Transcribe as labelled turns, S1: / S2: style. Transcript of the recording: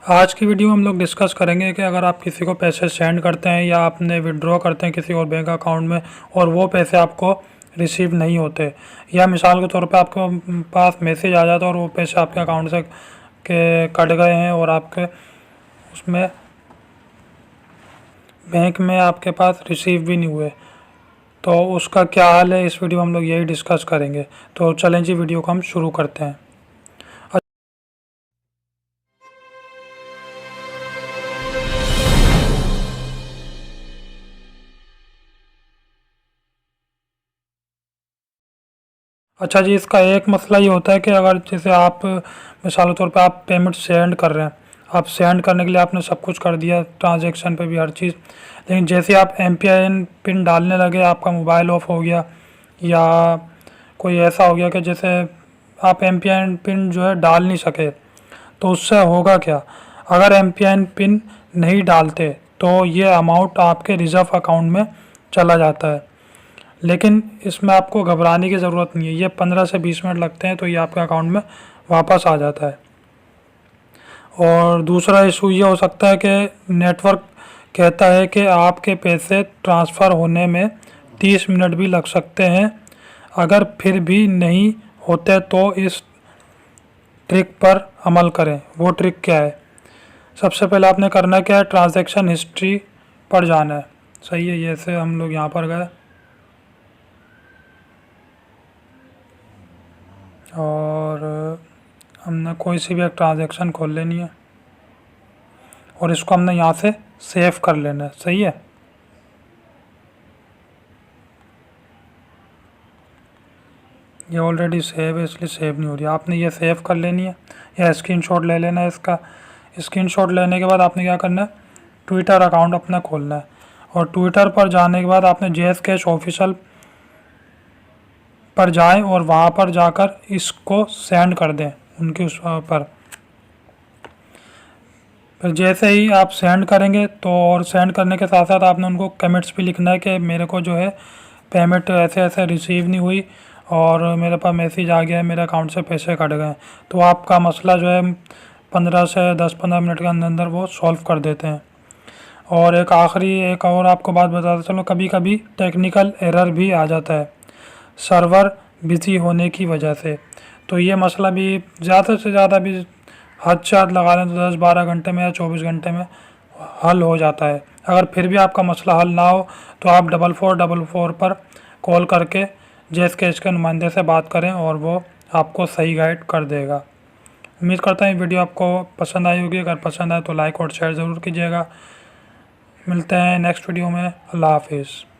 S1: आज की वीडियो में हम लोग डिस्कस करेंगे कि अगर आप किसी को पैसे सेंड करते हैं या आपने विड्रॉ करते हैं किसी और बैंक अकाउंट में और वो पैसे आपको रिसीव नहीं होते, या मिसाल के तौर पे आपके पास मैसेज आ जाता है और वो पैसे आपके अकाउंट से के कट गए हैं और आपके उसमें बैंक में आपके पास रिसीव भी नहीं हुए, तो उसका क्या हाल है, इस वीडियो में हम लोग यही डिस्कस करेंगे। तो चलें जी, वीडियो को हम शुरू करते हैं। अच्छा जी, इसका एक मसला ये होता है कि अगर जैसे आप मिसाल के तौर पे आप पेमेंट सेंड कर रहे हैं, आप सेंड करने के लिए आपने सब कुछ कर दिया, ट्रांजैक्शन पे भी हर चीज़, लेकिन जैसे आप एमपीआईएन पिन डालने लगे आपका मोबाइल ऑफ हो गया या कोई ऐसा हो गया कि जैसे आप एमपीआईएन पिन जो है डाल नहीं सके, तो उससे होगा क्या? अगर एमपीआईएन पिन नहीं डालते तो ये अमाउंट आपके रिज़र्व अकाउंट में चला जाता है, लेकिन इसमें आपको घबराने की ज़रूरत नहीं है। ये 15 से 20 मिनट लगते हैं तो ये आपके अकाउंट में वापस आ जाता है। और दूसरा इशू ये हो सकता है कि नेटवर्क कहता है कि आपके पैसे ट्रांसफ़र होने में 30 मिनट भी लग सकते हैं। अगर फिर भी नहीं होते तो इस ट्रिक पर अमल करें। वो ट्रिक क्या है? सबसे पहले आपने करना क्या है, ट्रांजैक्शन हिस्ट्री पर जाना है। सही है, जैसे हम लोग यहाँ पर गए और हमने कोई सी भी एक ट्रांजैक्शन खोल लेनी है और इसको हमने यहाँ से सेव कर लेना है। सही है, ये ऑलरेडी सेव है इसलिए सेव नहीं हो रही। आपने ये सेव कर लेनी है या स्क्रीनशॉट ले लेना है इसका। स्क्रीनशॉट लेने के बाद आपने क्या करना है, ट्विटर अकाउंट अपना खोलना है और ट्विटर पर जाने के बाद आपने जेएस कैश ऑफिशियल पर जाएं और वहाँ पर जाकर इसको सेंड कर दें उनके उस पर। फिर जैसे ही आप सेंड करेंगे तो और सेंड करने के साथ साथ आपने उनको कमेंट्स भी लिखना है कि मेरे को जो है पेमेंट ऐसे ऐसे रिसीव नहीं हुई और मेरे पास मैसेज आ गया है, मेरे अकाउंट से पैसे कट गए। तो आपका मसला जो है 15 से 10-15 मिनट के अंदर अंदर वो सॉल्व कर देते हैं। और एक और आपको बात बताता चलो, कभी कभी टेक्निकल एरर भी आ जाता है सर्वर बिज़ी होने की वजह से। तो ये मसला भी ज़्यादा से ज़्यादा भी हद से हद लगा लें तो 10-12 घंटे में या 24 घंटे में हल हो जाता है। अगर फिर भी आपका मसला हल ना हो तो आप 4444 पर कॉल करके जेएस कैश के नुमाइंदे से बात करें और वो आपको सही गाइड कर देगा। उम्मीद करता हूँ वीडियो आपको पसंद आई होगी। अगर पसंद आए तो लाइक और शेयर ज़रूर कीजिएगा। मिलते हैं नेक्स्ट वीडियो में। अल्लाह हाफिज़।